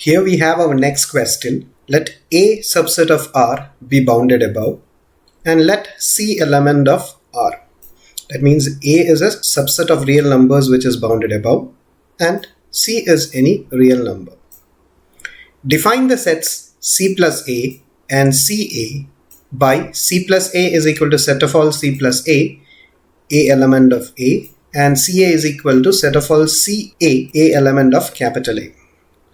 Here we have our next question. Let A subset of R be bounded above and let C element of R. That means A is a subset of real numbers which is bounded above and C is any real number. Define the sets C plus A and CA by C plus A is equal to set of all C plus A element of A, and CA is equal to set of all CA, A element of capital A.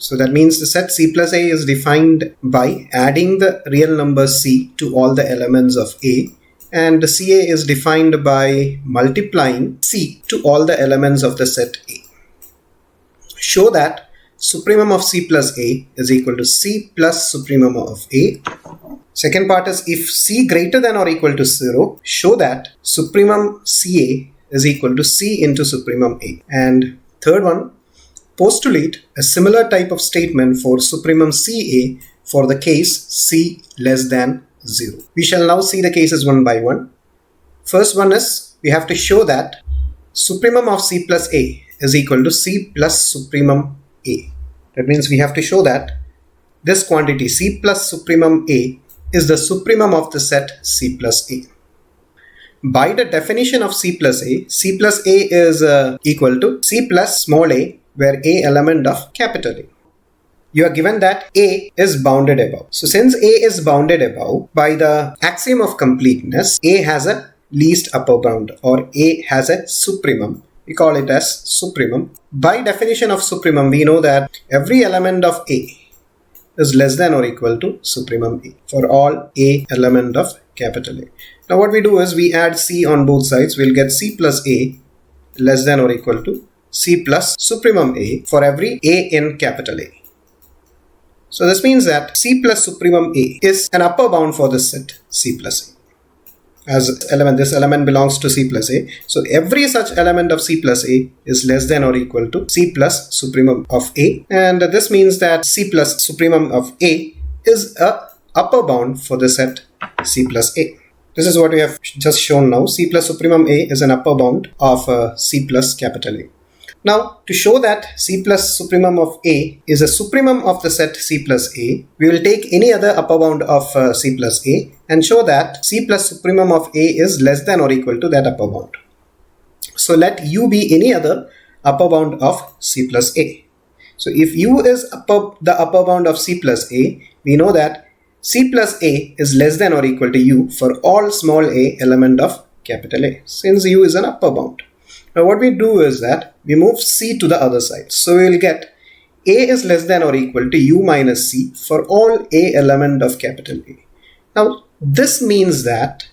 So that means the set C plus A is defined by adding the real number C to all the elements of A, and the CA is defined by multiplying C to all the elements of the set A. Show that supremum of C plus A is equal to C plus supremum of A. Second part is if C greater than or equal to 0, show that supremum CA is equal to C into supremum A. And third one, postulate a similar type of statement for supremum CA for the case C less than 0. We shall now see the cases one by one. First one is we have to show that supremum of C plus A is equal to C plus supremum A. That means we have to show that this quantity C plus supremum A is the supremum of the set C plus A. By the definition of C plus A is equal to C plus small a, where A element of capital A. You are given that A is bounded above. So since A is bounded above, by the axiom of completeness, A has a least upper bound or A has a supremum. We call it as supremum. By definition of supremum, we know that every element of A is less than or equal to supremum A for all A element of capital A. Now what we do is we add C on both sides. We'll get C plus A less than or equal to C plus supremum A for every A in capital A. So this means that C plus supremum A is an upper bound for this set C plus A. As this element belongs to C plus A. So every such element of C plus A is less than or equal to C plus supremum of A. And this means that C plus supremum of A is a upper bound for the set C plus A. This is what we have just shown now. C plus supremum A is an upper bound of C plus capital A. Now, to show that C plus supremum of A is a supremum of the set C plus A, we will take any other upper bound of C plus A and show that C plus supremum of A is less than or equal to that upper bound. So let U be any other upper bound of C plus A. So if U is the upper bound of C plus A, we know that C plus A is less than or equal to U for all small a element of capital A, since U is an upper bound. Now what we do is that we move C to the other side. So we will get A is less than or equal to U minus C for all A element of capital A. Now this means that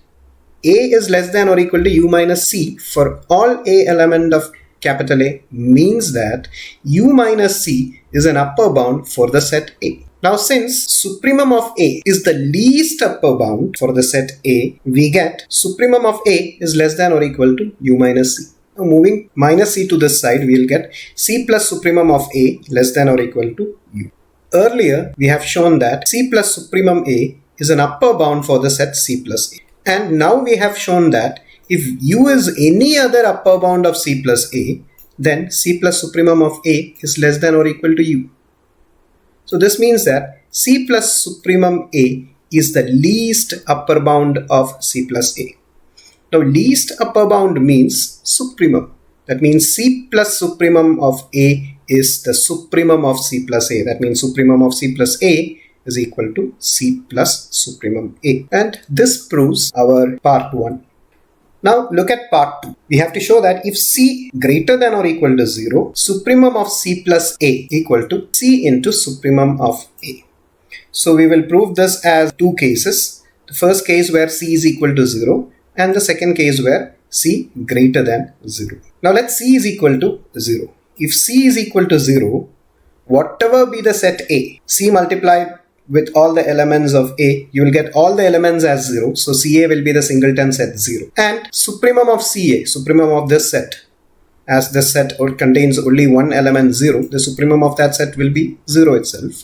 A is less than or equal to U minus C for all A element of capital A means that U minus C is an upper bound for the set A. Now since supremum of A is the least upper bound for the set A, we get supremum of A is less than or equal to U minus C. Now moving minus C to this side, we will get C plus supremum of A less than or equal to U. Earlier, we have shown that C plus supremum A is an upper bound for the set C plus A. And now we have shown that if U is any other upper bound of C plus A, then C plus supremum of A is less than or equal to U. So this means that C plus supremum A is the least upper bound of C plus A. Now least upper bound means supremum. That means C plus supremum of A is the supremum of C plus A. That means supremum of C plus A is equal to C plus supremum A. And this proves our part 1. Now look at part 2. We have to show that if C greater than or equal to 0, supremum of C plus A equal to C into supremum of A. So we will prove this as two cases. The first case where C is equal to 0 and the second case where C greater than 0. Now let C is equal to 0. If C is equal to 0, whatever be the set A, C multiplied with all the elements of A, you will get all the elements as 0. So CA will be the singleton set 0. And supremum of CA, supremum of this set, as this set contains only one element 0, the supremum of that set will be 0 itself.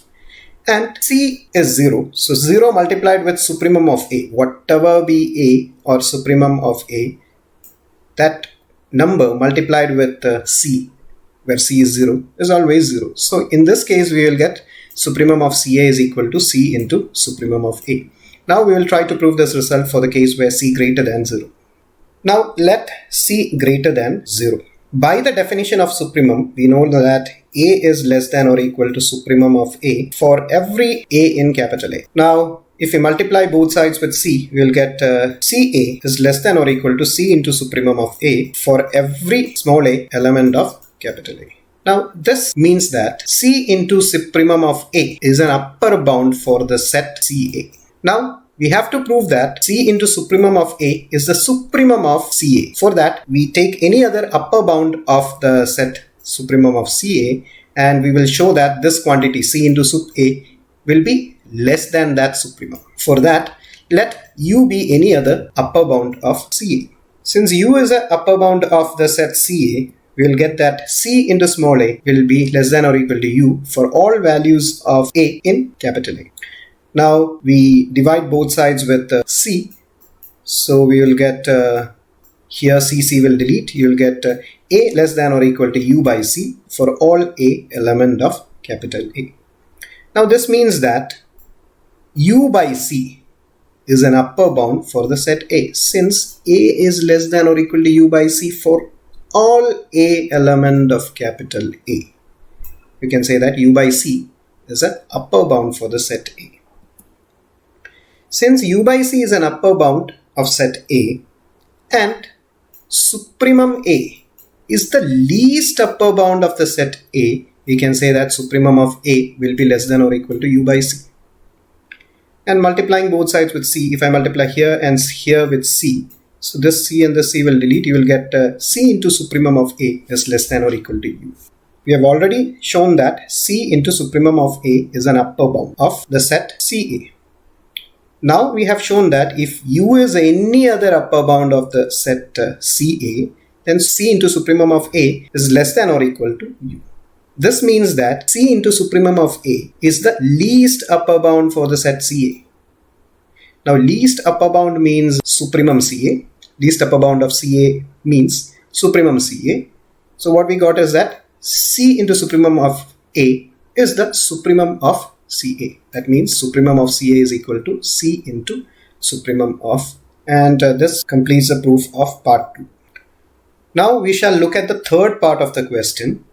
And C is 0. So 0 multiplied with supremum of A, whatever be A or supremum of A, that number multiplied with C, where C is 0, is always 0. So in this case, we will get supremum of CA is equal to C into supremum of A. Now we will try to prove this result for the case where C greater than 0. Now let C greater than 0. By the definition of supremum, we know that A is less than or equal to supremum of A for every A in capital A. Now, if we multiply both sides with C, we will get CA is less than or equal to C into supremum of A for every small a element of capital A. Now, this means that C into supremum of A is an upper bound for the set CA. Now, we have to prove that C into supremum of A is the supremum of CA. For that, we take any other upper bound of the set supremum of CA and we will show that this quantity C into sup A will be less than that supremum. For that, let U be any other upper bound of CA. Since U is an upper bound of the set CA, we will get that C into small a will be less than or equal to U for all values of A in capital A. Now we divide both sides with C. So we will get here CC will delete. You will get A less than or equal to U by C for all A element of capital A. Now this means that U by C is an upper bound for the set A. Since A is less than or equal to U by C for all A element of capital A, we can say that U by C is an upper bound for the set A. Since U by C is an upper bound of set A and supremum A is the least upper bound of the set A, we can say that supremum of A will be less than or equal to U by C. And multiplying both sides with C, if I multiply here and here with C, so this C and this C will delete, you will get C into supremum of A is less than or equal to U. We have already shown that C into supremum of A is an upper bound of the set CA. Now we have shown that if U is any other upper bound of the set CA, then C into supremum of A is less than or equal to U. This means that C into supremum of A is the least upper bound for the set CA. Now least upper bound means supremum CA. Least upper bound of CA means supremum CA. So what we got is that C into supremum of A is the supremum of CA. That means supremum of CA is equal to C into supremum of, and this completes the proof of part 2. Now we shall look at the third part of the question.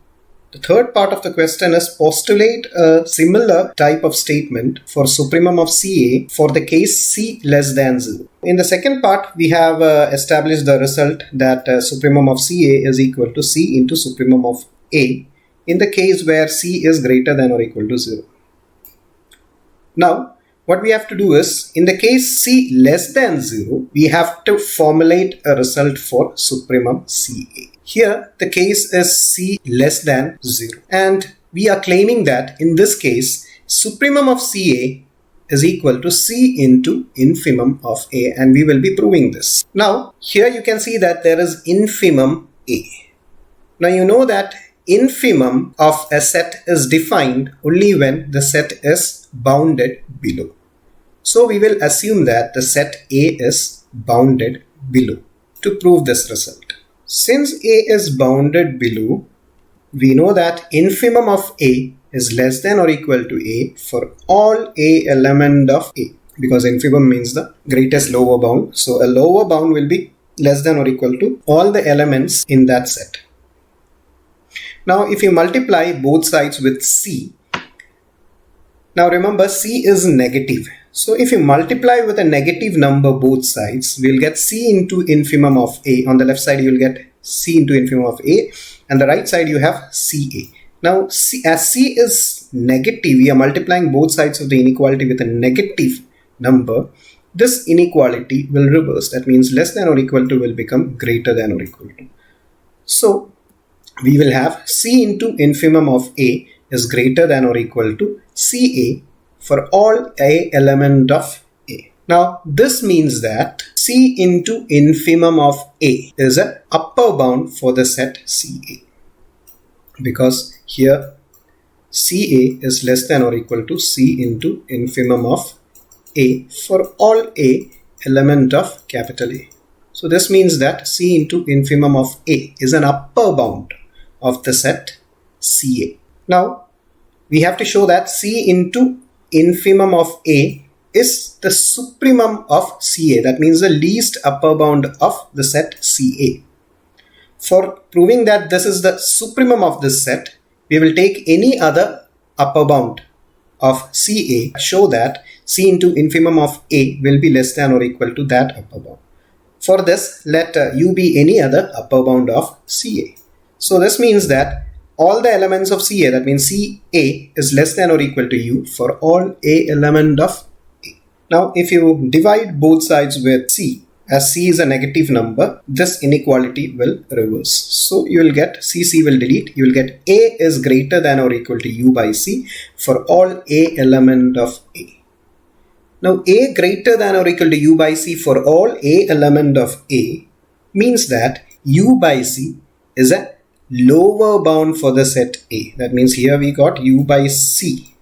The third part of the question is postulate a similar type of statement for supremum of CA for the case C less than 0. In the second part, we have established the result that supremum of CA is equal to C into supremum of A in the case where C is greater than or equal to 0. Now, what we have to do is, in the case C less than 0, we have to formulate a result for supremum CA. Here, the case is C less than 0. And we are claiming that, in this case, supremum of CA is equal to C into infimum of A. And we will be proving this. Now, here you can see that there is infimum A. Now, you know that infimum of a set is defined only when the set is bounded below. So we will assume that the set A is bounded below to prove this result. Since A is bounded below, we know that infimum of A is less than or equal to A for all A element of A, because infimum means the greatest lower bound. So a lower bound will be less than or equal to all the elements in that set. Now if you multiply both sides with C, now remember C is negative. So if you multiply with a negative number both sides, we'll get C into infimum of A. On the left side you will get C into infimum of A, and the right side you have CA. Now as C is negative, we are multiplying both sides of the inequality with a negative number. This inequality will reverse. That means less than or equal to will become greater than or equal to. So we will have C into infimum of A is greater than or equal to CA for all A element of A. Now this means that C into infimum of A is an upper bound for the set CA, because here CA is less than or equal to C into infimum of A for all A element of capital A. So this means that C into infimum of A is an upper bound of the set CA. Now we have to show that C into infimum of A is the supremum of CA. That means the least upper bound of the set CA. For proving that this is the supremum of this set, we will take any other upper bound of CA, show that C into infimum of A will be less than or equal to that upper bound. For this, let U be any other upper bound of CA. So this means that all the elements of CA, that means CA is less than or equal to U for all A element of A. Now if you divide both sides with C, as C is a negative number, this inequality will reverse. So you will get C will delete, you will get A is greater than or equal to U by C for all A element of A. Now A greater than or equal to U by C for all A element of A means that U by C is a lower bound for the set A. That means here we got U by C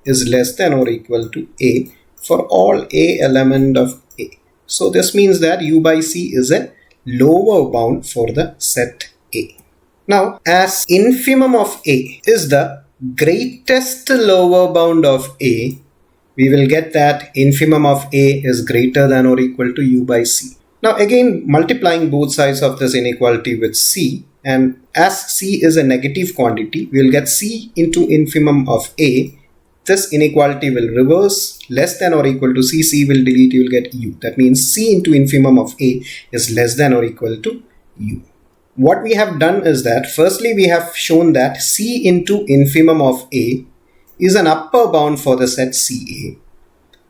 is less than or equal to A for all A element of A. So this means that U by C is a lower bound for the set A. Now as infimum of A is the greatest lower bound of A, we will get that infimum of A is greater than or equal to U by C. Now again multiplying both sides of this inequality with C, and as C is a negative quantity, we will get C into infimum of A. This inequality will reverse, less than or equal to C will delete, you will get U. That means C into infimum of A is less than or equal to U. What we have done is that firstly we have shown that C into infimum of A is an upper bound for the set CA.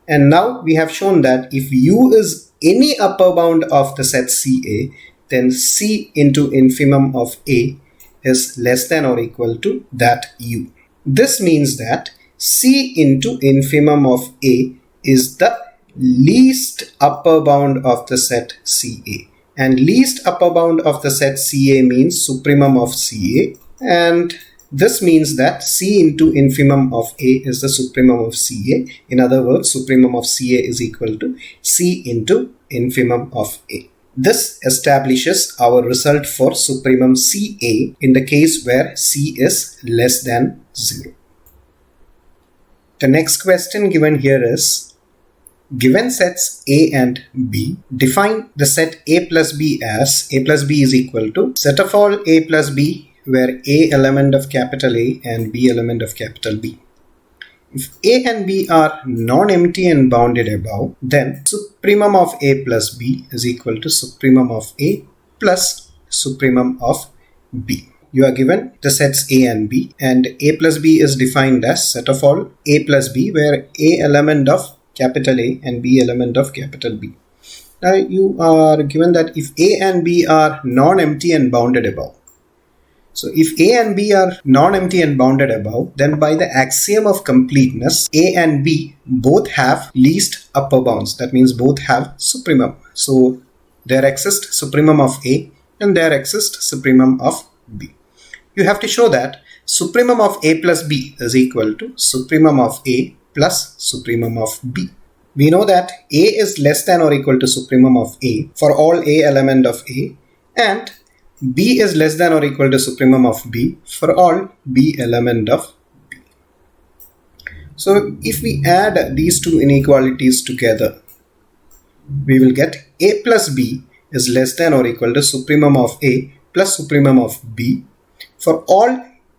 And now we have shown that if U is any upper bound of the set CA, then C into infimum of A is less than or equal to that U. This means that C into infimum of A is the least upper bound of the set CA. And least upper bound of the set CA means supremum of CA, and this means that C into infimum of A is the supremum of CA. In other words, supremum of CA is equal to C into infimum of A. This establishes our result for supremum CA in the case where C is less than 0. The next question given here is, given sets A and B, define the set A plus B as A plus B is equal to set of all A plus B where A element of capital A and B element of capital B. If A and B are non-empty and bounded above, then supremum of A plus B is equal to supremum of A plus supremum of B. You are given the sets A and B, and A plus B is defined as set of all A plus B where A element of capital A and B element of capital B. Now you are given that if A and B are non-empty and bounded above. So if A and B are non-empty and bounded above, then by the axiom of completeness, A and B both have least upper bounds. That means both have supremum. So there exists supremum of A and there exists supremum of B. You have to show that supremum of A plus B is equal to supremum of A plus supremum of B. We know that A is less than or equal to supremum of A for all A element of A, and B is less than or equal to supremum of B for all B element of B. So if we add these two inequalities together, we will get A plus B is less than or equal to supremum of A plus supremum of B for all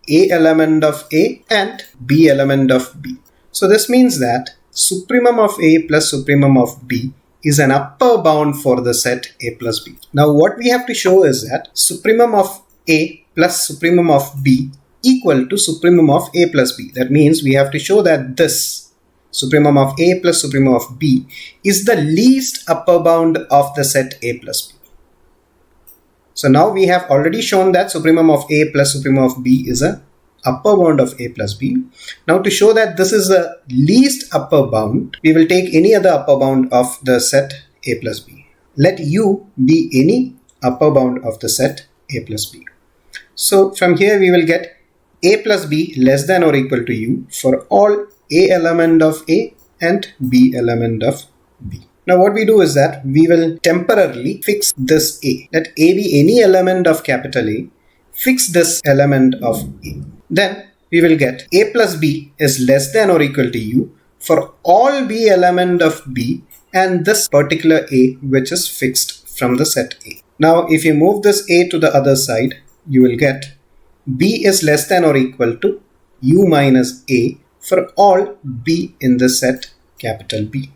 A element of A and B element of B. So this means that supremum of A plus supremum of B is an upper bound for the set A plus B. Now what we have to show is that supremum of A plus supremum of B equal to supremum of A plus B. That means we have to show that this supremum of A plus supremum of B is the least upper bound of the set A plus B. So now we have already shown that supremum of A plus supremum of B is a upper bound of A plus B. Now to show that this is the least upper bound, we will take any other upper bound of the set A plus B. Let U be any upper bound of the set A plus B. So from here we will get A plus B less than or equal to U for all A element of A and B element of B. Now what we do is that we will temporarily fix this A. Let A be any element of capital A. Fix this element of A. Then we will get A plus B is less than or equal to U for all B element of B and this particular A which is fixed from the set A. Now if you move this A to the other side, you will get B is less than or equal to U minus A for all B in the set capital B.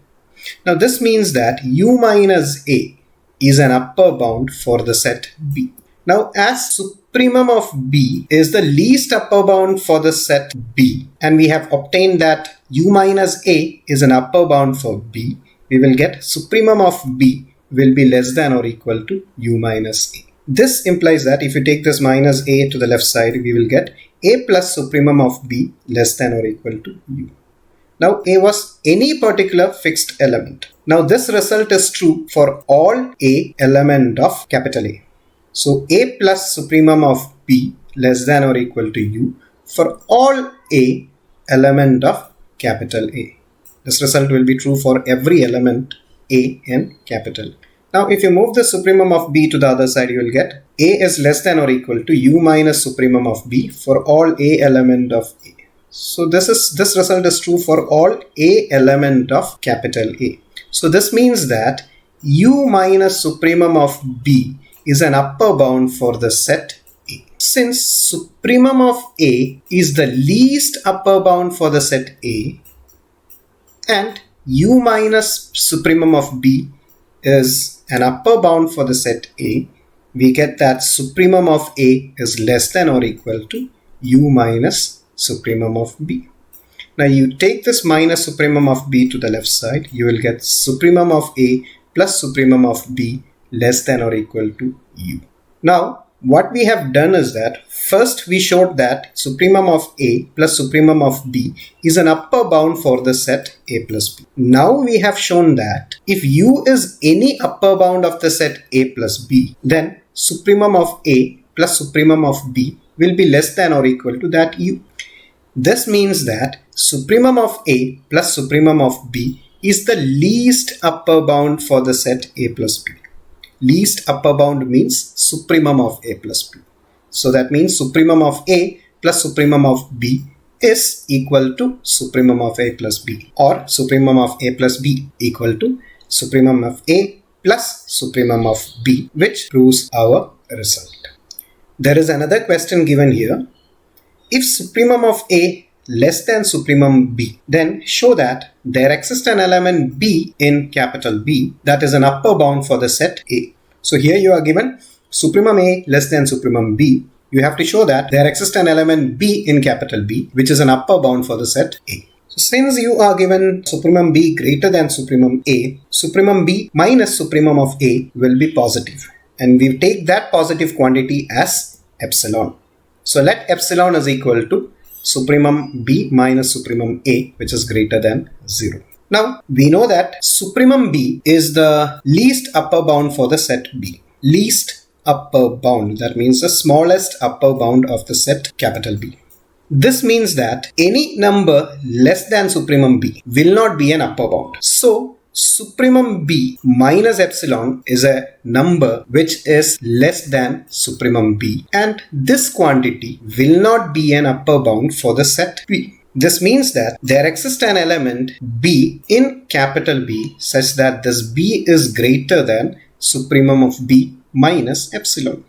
Now this means that U minus A is an upper bound for the set B. Now as supremum of B is the least upper bound for the set B and we have obtained that U minus A is an upper bound for B, we will get supremum of B will be less than or equal to U minus A. This implies that if you take this minus A to the left side, we will get A plus supremum of B less than or equal to U. Now A was any particular fixed element. Now this result is true for all A element of capital A. So A plus supremum of B less than or equal to U for all A element of capital A. This result will be true for every element A in capital. Now if you move the supremum of B to the other side, you will get A is less than or equal to U minus supremum of B for all A element of A. So this result is true for all A element of capital A. So this means that U minus supremum of B is an upper bound for the set A. Since supremum of A is the least upper bound for the set A and U minus supremum of B is an upper bound for the set A, we get that supremum of A is less than or equal to U minus supremum of B. Now you take this minus supremum of B to the left side, you will get supremum of A plus supremum of B less than or equal to U. Now what we have done is that first we showed that supremum of A plus supremum of B is an upper bound for the set A plus B. Now we have shown that if U is any upper bound of the set A plus B, then supremum of A plus supremum of B will be less than or equal to that U. This means that supremum of A plus supremum of B is the least upper bound for the set A plus B. Least upper bound means supremum of A plus B. So that means supremum of A plus supremum of B is equal to supremum of A plus B, or supremum of A plus B equal to supremum of A plus supremum of B, which proves our result. There is another question given here. If supremum of A less than supremum B, then show that there exists an element B in capital B that is an upper bound for the set A. So here you are given supremum A less than supremum B. You have to show that there exists an element B in capital B which is an upper bound for the set A. So since you are given supremum B greater than supremum A, supremum B minus supremum of A will be positive, and we take that positive quantity as epsilon. So let epsilon is equal to supremum B minus supremum A, which is greater than 0. Now we know that supremum B is the least upper bound for the set B. Least upper bound, that means the smallest upper bound of the set capital B. This means that any number less than supremum B will not be an upper bound. So supremum B minus epsilon is a number which is less than supremum B, and this quantity will not be an upper bound for the set B. This means that there exists an element B in capital B such that this B is greater than supremum of B minus epsilon,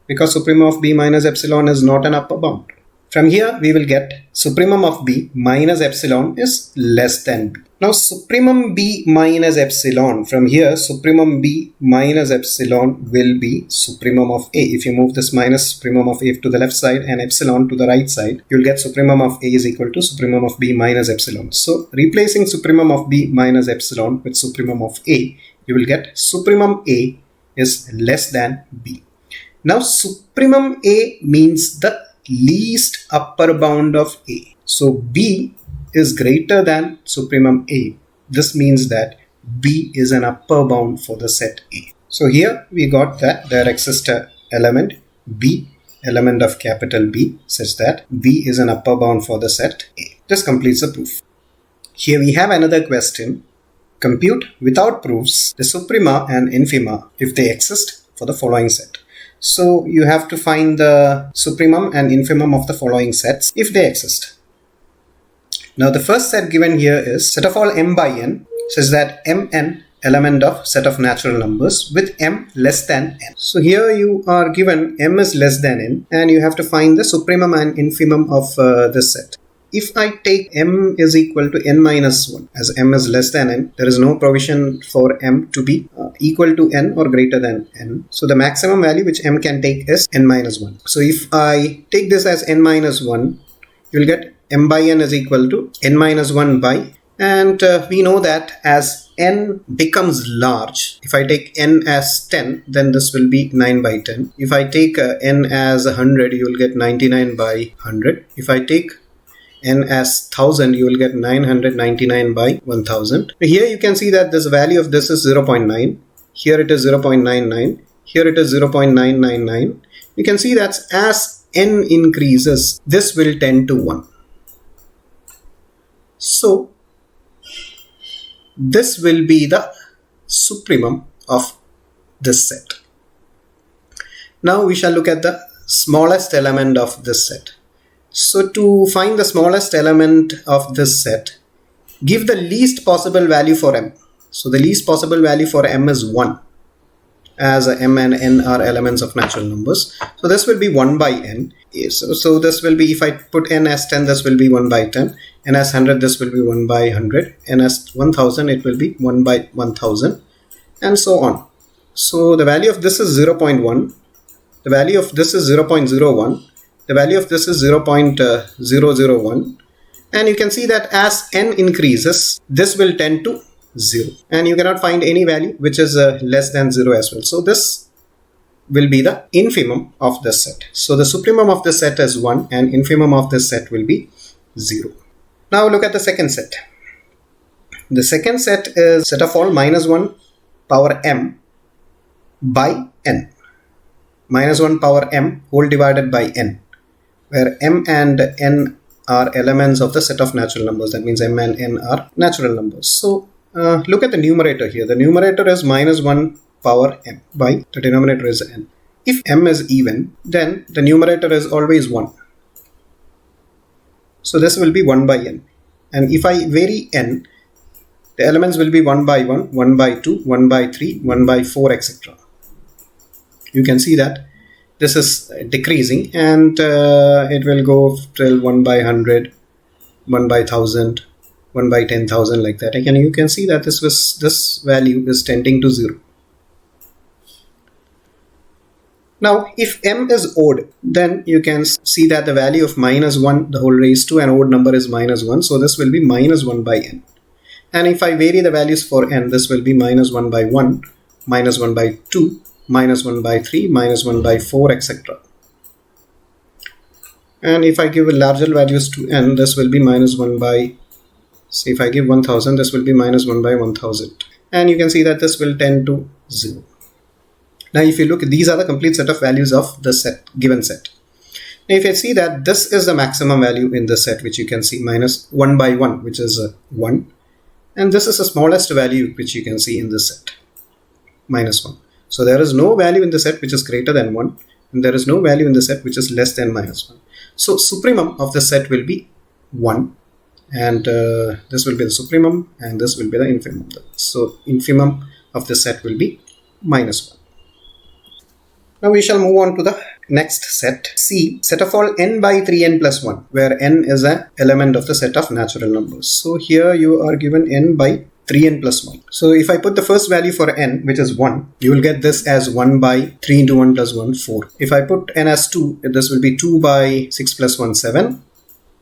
because supremum of B minus epsilon is not an upper bound. From here we will get supremum of B minus epsilon is less than B. Now supremum B minus epsilon, from here supremum B minus epsilon will be supremum of A. If you move this minus supremum of A to the left side and epsilon to the right side, you will get supremum of A is equal to supremum of B minus epsilon. So replacing supremum of B minus epsilon with supremum of A, you will get supremum A is less than B. Now supremum A means the least upper bound of A. So B is greater than supremum A. This means that B is an upper bound for the set A. So here we got that there exists an element B, element of capital B, such that B is an upper bound for the set A. This completes the proof. Here we have another question. Compute without proofs the suprema and infima if they exist for the following set. So you have to find the supremum and infimum of the following sets if they exist. Now the first set given here is set of all m by n such that mn element of set of natural numbers with m less than n. So here you are given m is less than n and you have to find the supremum and infimum of this set. If I take m is equal to n minus 1 as m is less than n, there is no provision for m to be equal to n or greater than n. So the maximum value which m can take is n minus 1. So if I take this as n minus 1, you will get m by n is equal to n minus 1 by, and we know that as n becomes large, if I take n as 10, then this will be 9 by 10. If I take n as 100, you will get 99 by 100. If I take n as 1000, you will get 999 by 1000. Here you can see that this value of this is 0.9. Here it is 0.99. Here it is 0.999. You can see that as n increases, this will tend to 1. So this will be the supremum of this set. Now we shall look at the smallest element of this set. So to find the smallest element of this set, give the least possible value for m. So the least possible value for m is 1, as m and n are elements of natural numbers. So this will be 1 by n. So this will be, if I put n as 10, this will be 1 by 10. N as 100, this will be 1 by 100. N as 1000, it will be 1 by 1000, and so on. So the value of this is 0.1. The value of this is 0.01. The value of this is 0.001. And you can see that as n increases, this will tend to 0. And you cannot find any value which is less than 0 as well. So this will be the infimum of this set. So the supremum of this set is 1 and infimum of this set will be 0. Now look at the second set. The second set is set of all minus 1 power m by n. Minus 1 power m whole divided by n, where m and n are elements of the set of natural numbers. That means m and n are natural numbers. So look at the numerator here. The numerator is minus 1 power m by the denominator is n. If m is even, then the numerator is always 1. So this will be 1 by n. And if I vary n, the elements will be 1 by 1, 1 by 2, 1 by 3, 1 by 4, etc. You can see that this is decreasing, and it will go till 1 by 100, 1 by 1000, 1 by 10,000, like that. Again, you can see that this value is tending to 0. Now, if m is odd, then you can see that the value of minus 1 the whole raised to an odd number is minus 1. So this will be minus 1 by n. And if I vary the values for n, this will be minus 1 by 1, minus 1 by 2, minus 1 by 3, minus 1 by 4, etc. And if I give larger values to n, this will be minus 1 by, say if I give 1000, this will be minus 1 by 1000. And you can see that this will tend to 0. Now if you look, these are the complete set of values of the given set. Now if you see that this is the maximum value in the set, which you can see minus 1 by 1, which is 1. And this is the smallest value which you can see in this set, minus 1. So there is no value in the set which is greater than 1, and there is no value in the set which is less than minus 1. So supremum of the set will be 1, and this will be the supremum, and this will be the infimum. So infimum of the set will be minus 1. Now we shall move on to the next set, C, set of all n by 3n plus 1, where n is an element of the set of natural numbers. So here you are given n by 3n plus 1. So if I put the first value for n, which is 1, you will get this as 1 by 3 into 1 plus 1, 4. If I put n as 2, this will be 2 by 6 plus 1, 7.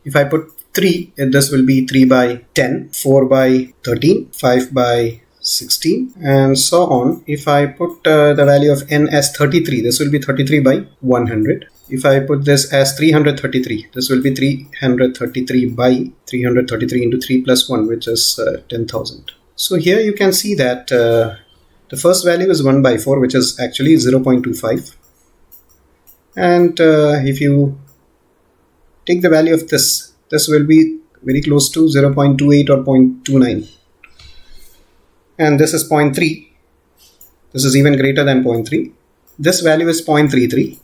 If I put 3, this will be 3 by 10, 4 by 13, 5 by 16, and so on. If I put the value of n as 33, this will be 33 by 100. If I put this as 333, this will be 333 by 333 into 3 plus 1, which is 10,000. So here you can see that the first value is 1 by 4, which is actually 0.25. And if you take the value of this will be very close to 0.28 or 0.29. And this is 0.3. This is even greater than 0.3. this value is 0.33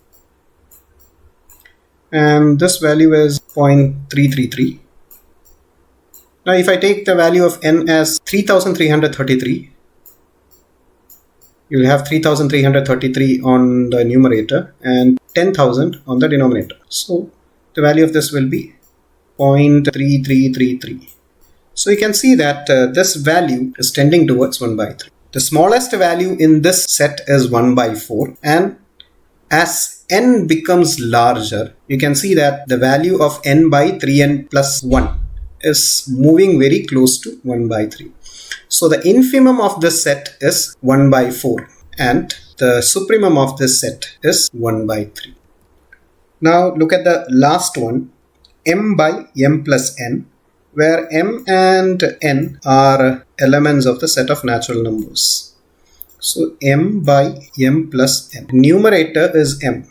and this value is 0.333. Now if I take the value of n as 3333, you will have 3333 on the numerator and 10,000 on the denominator. So the value of this will be 0.3333. So you can see that this value is tending towards 1 by 3. The smallest value in this set is 1 by 4, and as n becomes larger, you can see that the value of n by 3n plus 1 is moving very close to 1 by 3. So the infimum of this set is 1 by 4 and the supremum of this set is 1 by 3. Now look at the last one, m by m plus n, where m and n are elements of the set of natural numbers. So m by m plus n. Numerator is m.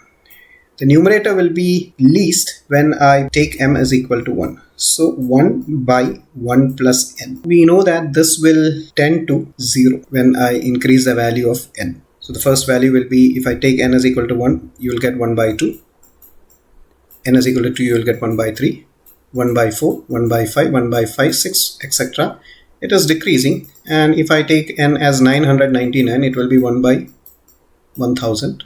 The numerator will be least when I take m is equal to 1. So 1 by 1 plus n. We know that this will tend to 0 when I increase the value of n. So the first value will be, if I take n is equal to 1, you will get 1 by 2. N is equal to 2, you will get 1 by 3. 1 by 4, 1 by 5, 1 by 5, 6, etc. It is decreasing, and if I take n as 999, it will be 1 by 1000.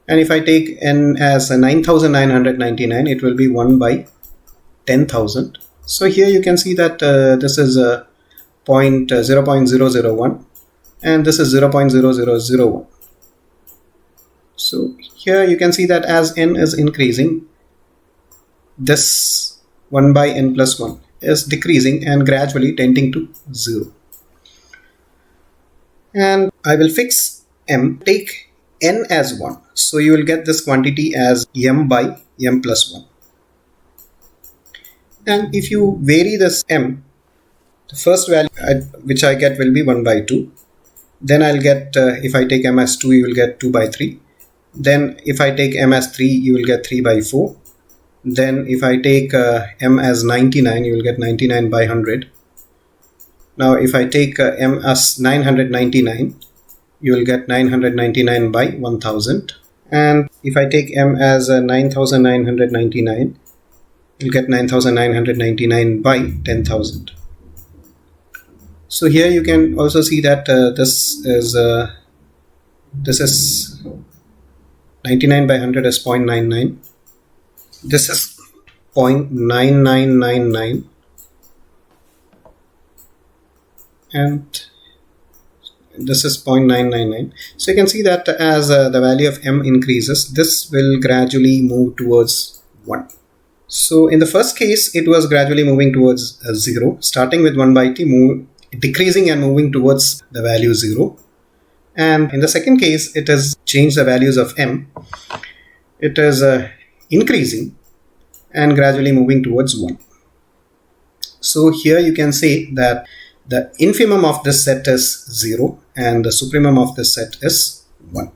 And if I take n as 9999, it will be 1 by 10,000. So here you can see that this is 0.001 and this is 0.0001. So here you can see that as n is increasing, this 1 by n plus 1 is decreasing and gradually tending to 0. And I will fix m, take n as 1. So you will get this quantity as m by m plus 1. And if you vary this m, the first value which I get will be 1 by 2. Then I'll get, if I take m as 2, you will get 2 by 3. Then if I take m as 3, you will get 3 by 4. Then if I take m as 99, you will get 99 by 100. Now if I take m as 999, you will get 999 by 1000. And if I take m as 9999, you'll get 9999 by 10,000. So here you can also see that this is 99 by 100 is 0.99. This is 0.9999 and this is 0.999. So you can see that as the value of m increases, this will gradually move towards 1. So in the first case, it was gradually moving towards 0, starting with 1 by t, decreasing and moving towards the value 0. And in the second case, it has changed the values of m. It is increasing and gradually moving towards 1. So here you can say that the infimum of this set is 0 and the supremum of this set is 1.